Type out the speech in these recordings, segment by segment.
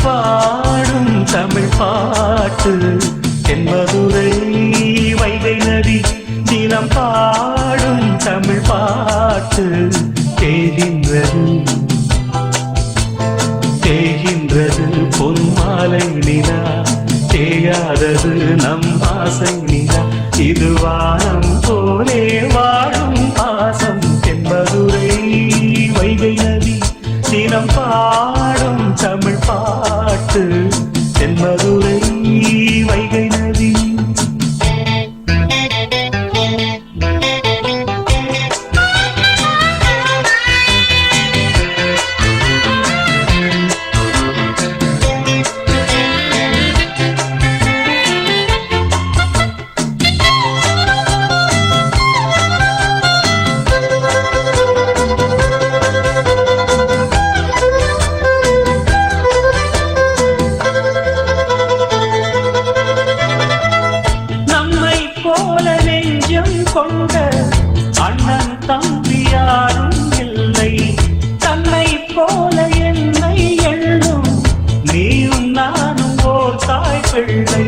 பாடும் தமிழ் பாட்டு தென்மதுரை வைகை நதி தினம் பாடும் தமிழ் பாட்டு தேகின்றது தேகின்றது பொன்மாலை நிலா தேயாதது நம் ஆசை நிலா இது வானம் போலே வாழும் பாசம் தென்மதுரை வைகை நதி தினம் பாடும் தமிழ் பாட்டு தென்மதுரை வைகை நதி கொண்ட அண்ணன் தம்பி யாரும் இல்லை தன்னை போல என்னை எண்ணும் நீயும் நானும் ஓர் தாய் பிள்ளை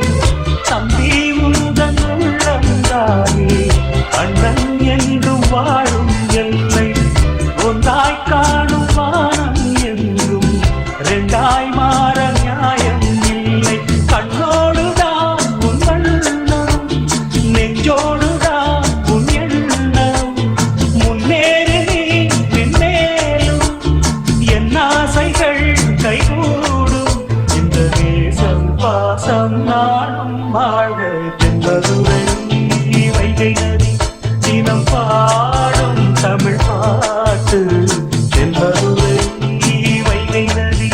தம்பி உந்தன் உள்ளந்தானே அண்ணன் என்றும் வாழும் எல்லை ஒன்றாய் காணும் வானம் என்றும் இரண்டாய் மாற நியாயம் இல்லை கண்ணோடுதான் உன் வண்ணம் நெஞ்சோடு நாளும் வாழ்க தென்மதுரை வைகை நதி தினம் பாடும் தமிழ் பாட்டு தென்மதுரை வைகை நதி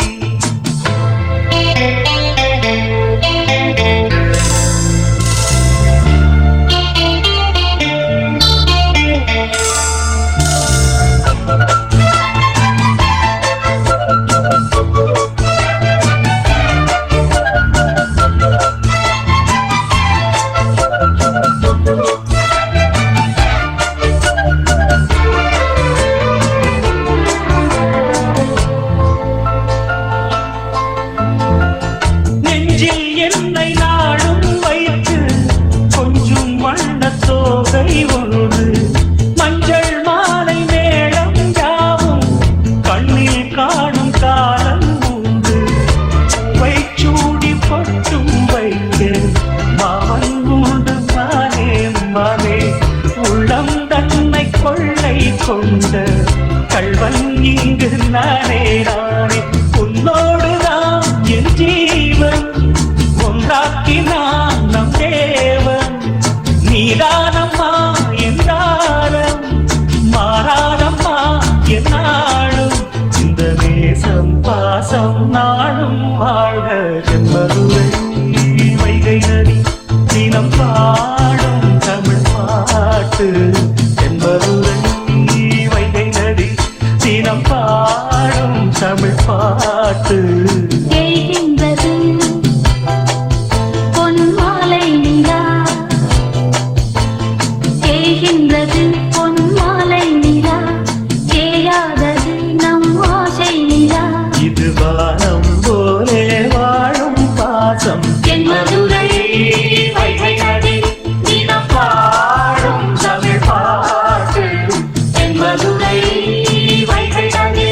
என்னை நாடும் வைத்து கொஞ்சம் வண்ணத்தோகை ஒன்று மஞ்சள் மாலை மேளம் யாவும் கண்ணில் காணும் காலம் உண்டு வைச்சூடி பட்டும் வைக்க மாமன் உண்டு மானே மானே உள்ளம் தன்னை கொள்ளை கொண்ட கள்வன் இங்கு நானே நானே உன்னோடுதான் என் ஜீவன் ஒன்றாக்கினான் நம் தேவன் நீதானம்மா என்றாலும் மாறாதம்மா என்னாலும் இந்த நேசம் பாசம் நாளும் வாழ்க தென்மதுரை வைகை நதி தினம் பாடும் தமிழ் பாட்டு தென்மதுரை வைகை நதி தினம் பாடும் தமிழ் பாட்டு இது வானம் போலே வாழும் பாசம் தென்மதுரை வைகை நதி தினம் பாடும் தமிழ் பாட்டு தென்மதுரை வைகை நதி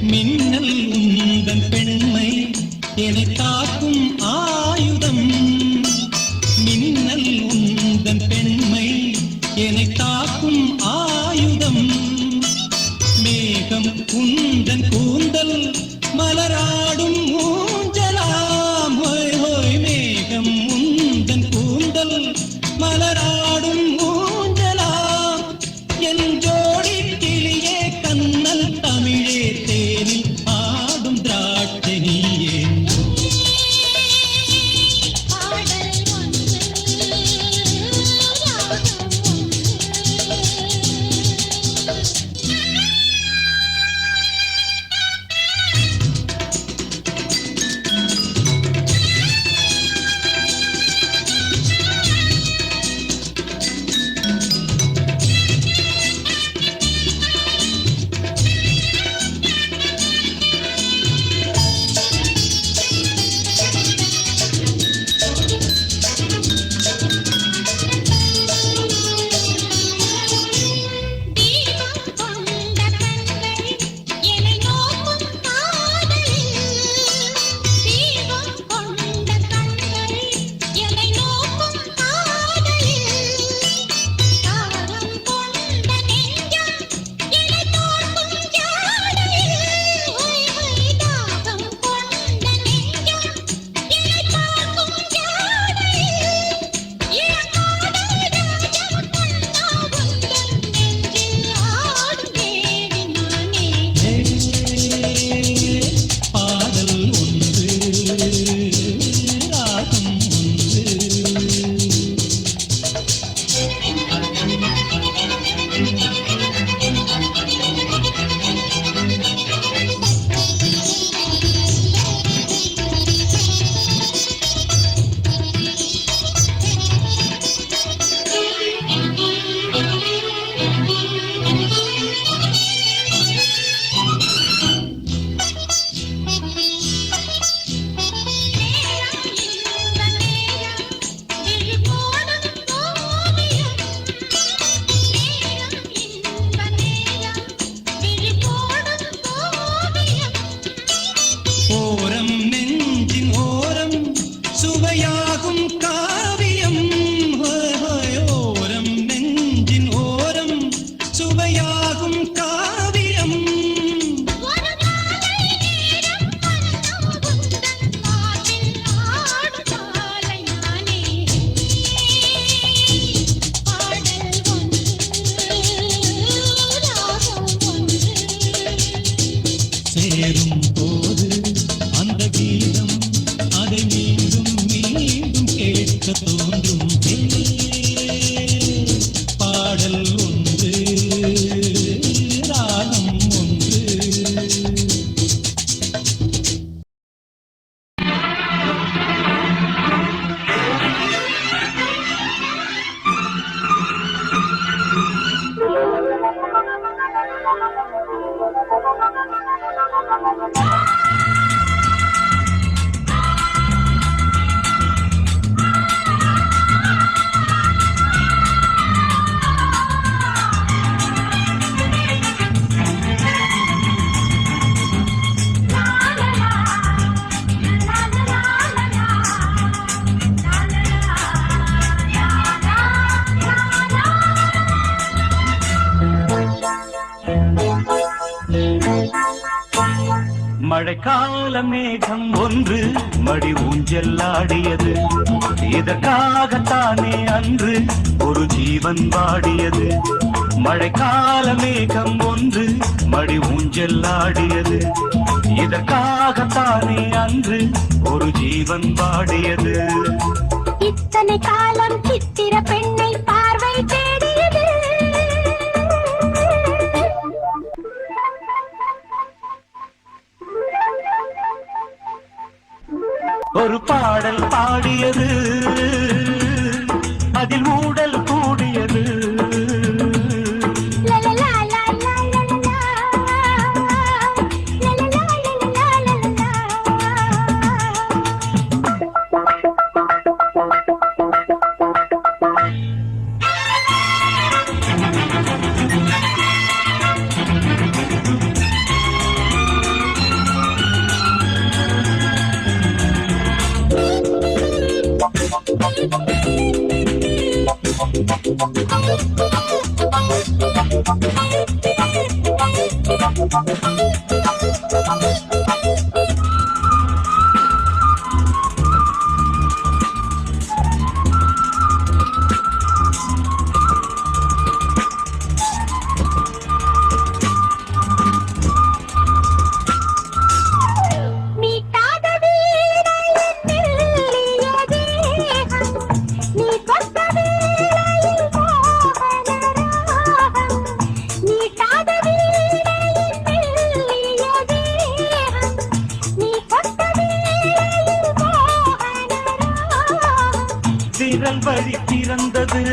மின்னல் உந்தன் பெண்மை என்னை தாக்கும் ஆயுதம். மின்னல் உந்தன் பெண்மை என்னை தாக்கும் ஆயுதம். மேகம் உந்தன் கூந்தல் மலராடும் ஊஞ்சலாம். ஹோய் ஹோய் மேகம் உந்தன் கூந்தல் மலராடும் ஊஞ்சலாம். என் ஜோடி கிளியே கண்ணல் தமிழே தேனில் ஆடும் திராட்சை நீயே. ஓரம் நெஞ்சின் ஓரம் சுவையாகும் காவியம். ஹோய் ஹோய் ஓரம் நெஞ்சின் ஓரம் சுவையாகும் காவியம். சேரும் போது அந்த கீதம் அதை மீண்டும் மீண்டும் கேட்க தோன்றும். பாடல் ஒன்று ராகம் ஒன்று. மழைக்கால மேகம் ஒன்று மடி ஊஞ்சல் ஆடியது. இதற்காகத்தானே அன்று ஒரு ஜீவன் வாடியது. மழைக்கால மேகம் ஒன்று மடி ஊஞ்சல் ஆடியது. இதற்காகத்தானே அன்று ஒரு ஜீவன் வாடியது. இத்தனை காலம் சித்திர பெண்ணை பார்வை தேடியது. ஒரு பாடல் பாடியது, அதில் ஊடல் கூடியது. மீட்டாத வீணையின் மெல்லிய தேகம், நீ தொட்ட வேளையில் மோகன ராகம். மீட்டாத வீணையின் மெல்லிய தேகம், நீ தொட்ட வேளையில் மோகன ராகம். விரல் வழி பிறந்தது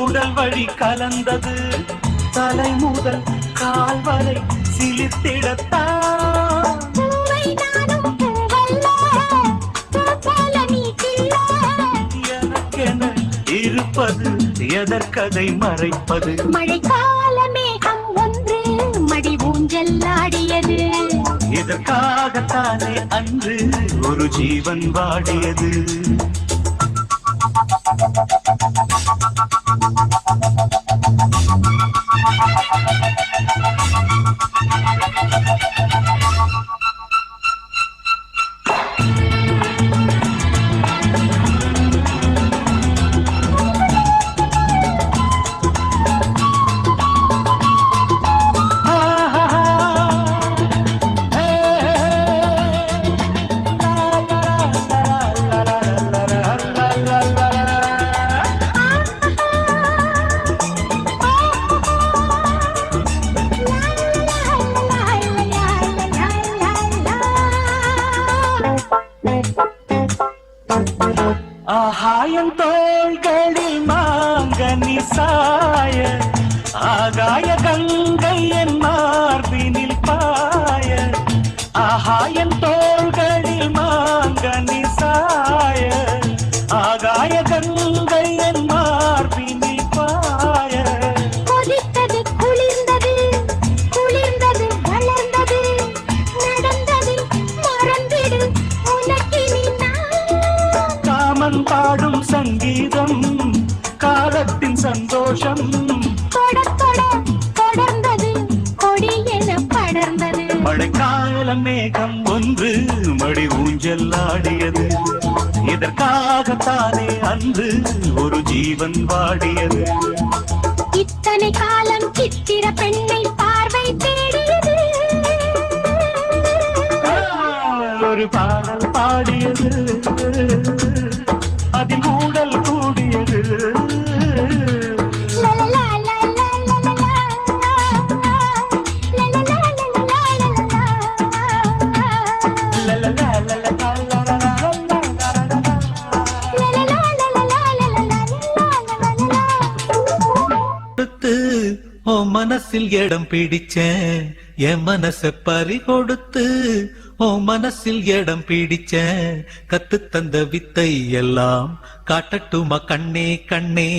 உடல் வழி கலந்தது தலை முதல் கால் வரை சிலிர்த்திடத்தான் பூவை நானும் பூவல்ல, பூ போல நீ கிள்ள. எனக்கென இருப்பது எதற்கதை மறைப்பது மழைக்கால மேகம் ஒன்று மடி ஊஞ்சல் ஆடியது. இதற்காகத்தானே அன்று ஒரு ஜீவன் வாடியது ஆகாயம் தோள்களில் மாங்கனி சாய ஆகாய கங்கை என் மார்பினில் பாய ஆகாயம் தோள்களில் மாங்கனி சாய ஆகாய கங்கை என் மார்பினில் பாய. கொதித்தது குளிர்ந்தது, குளிர்ந்தது வளர்ந்தது, நடந்தது மறந்திடு உனக்கினி நான். காமன் பாடும் சங்கீதம் காலத்தின் சந்தோஷம் தொட தொட தொடர்ந்தது கொடியென படர்ந்தது. மழைக்கால மேகம் ஒன்று மடி ஊஞ்சல் ஆடியது இதற்காகத்தானே அன்று ஒரு ஜீவன் வாடியது இத்தனை காலம் சித்திர பெண்ணை பார்வை தேடியது. ஒரு பாடல் பாடியது அதில் ஊடல் கூடியது லலலா லலலா லலலா, லலலா லலலா லலலா. லலலா லலலா லலலா லலலா. லலலா லலலா லலலா லலலா. கொடுத்து உன் மனசில் இடம் பிடிச்சேன், என் மனச பறி கொடுத்து உன் மனசில் இடம் பிடிச்சேன். கத்து தந்த வித்தை எல்லாம் காட்டட்டுமா கண்ணே கண்ணே.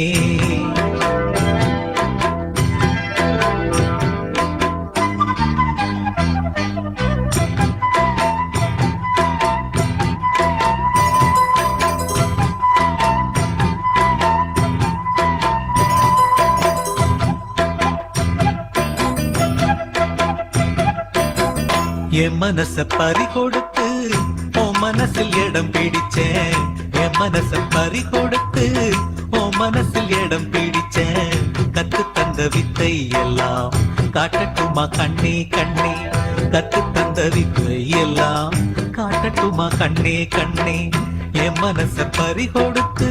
என் மனச பறி கொடுத்து உன் மனசில் இடம் பிடிச்சேன், என் மனச பறி கொடுத்து உன் மனசில் இடம் பிடிச்சேன். கத்து தந்த வித்தை எல்லாம் காட்டட்டுமா கண்ணே கண்ணே. கத்து தந்த வித்தை எல்லாம் காட்டட்டுமா கண்ணே கண்ணே. என் மனச பறி கொடுத்து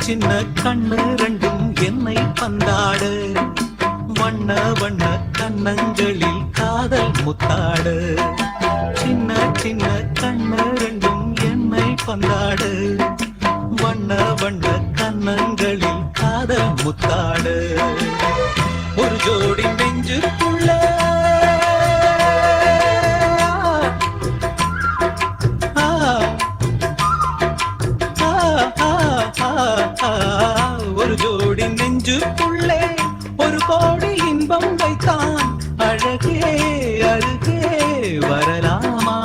சின்ன கண்ணு ரெண்டும் என்னை பந்தாடு, வண்ண வண்ண கண்ணங்களில் காதல் முத்தாடு. சின்ன சின்ன கண்ணு ரெண்டும் என்னை பந்தாடு, வண்ண வண்ண கண்ண கன்னங்களில் காதல் முத்தாடு ஒரு ஜோடி நெஞ்சுக்குள்ள ஆ, ஆ, ஆ, ஆ, ஆ, ஒரு ஜோடி நெஞ்சுக்குள்ளே ஒரு கோடி இன்பம் வைத்தான் அழகே அருகே வரலாமா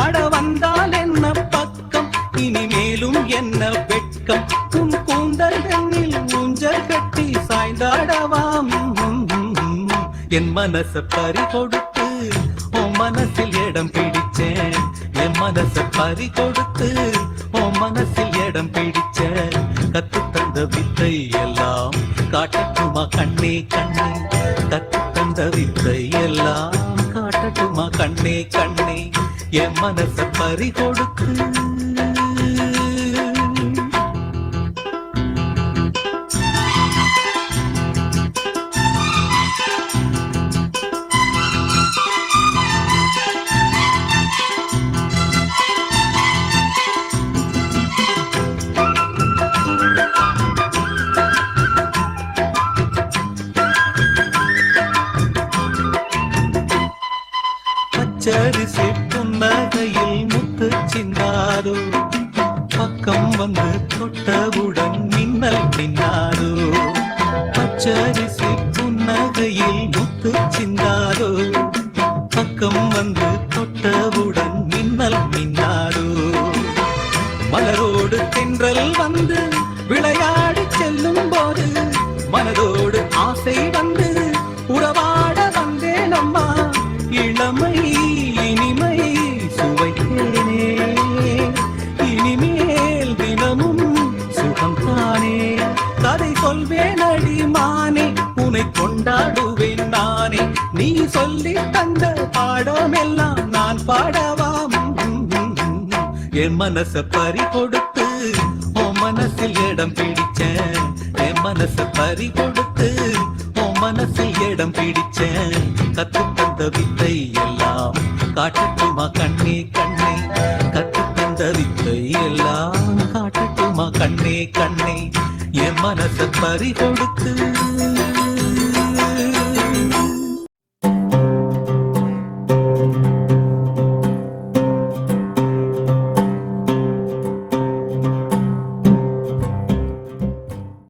அட வந்தால் என்ன பக்கம் இனிமேலும் என்ன வெட்கம் உன் கூந்தல் கண்ணில் ஊஞ்சல் கட்டி சாய்ந்தாடவாம் என் மனச பறி கொடுத்து உன் மனசில் இடம் பிடிச்சேன் என் மனச பறி கொடுத்து உன் மனசில் இடம் பிடிச்சேன் கத்து தந்த வித்தை எல்லாம் காட்டட்டுமா கண்ணே கண்ணே கத்து தந்த வித்தை எல்லாம் காட்டட்டுமா கண்ணே கண்ணே என் மனச பறி கொடுத்து பச்சரிசி புன்னகையில் முத்து சிந்தாரோ பக்கம் வந்து தொட்டவுடன் மின்னல் மின்னாரோ பச்சரிசி புன்னகையில் முத்து சிந்தாரோ பக்கம் வந்து தொட்டவுடன் மின்னல் மின்னாரோ மலரோடு தென்றல் வந்து விளையாடி செல்லும் போது மனதோடு ஆசை வந்து உறவாட வந்தேன் அம்மா இளமை இனிமை சுவைத்தேனே இனிமேல் தினமும் சுகம் தானே கதை சொல்வேன் அடிமானே உன்னை கொண்டாடுவேன் நானே நீ சொல்லி தந்த பாடமெல்லாம் நான் பாடவாம் என் மனச பறி கொடுத்து உன் மனசில் இடம் பிடிச்சேன் என் மனச பறி கொடுத்து உன் மனசில் இடம் பிடிச்சேன் கத்து தந்த வித்தை எல்லாம் காட்டட்டுமா கண்ணே கண்ணே கத்து தந்த வித்தை எல்லாம் காட்டட்டுமா கண்ணே கண்ணே என் மனச பறி கொடுத்து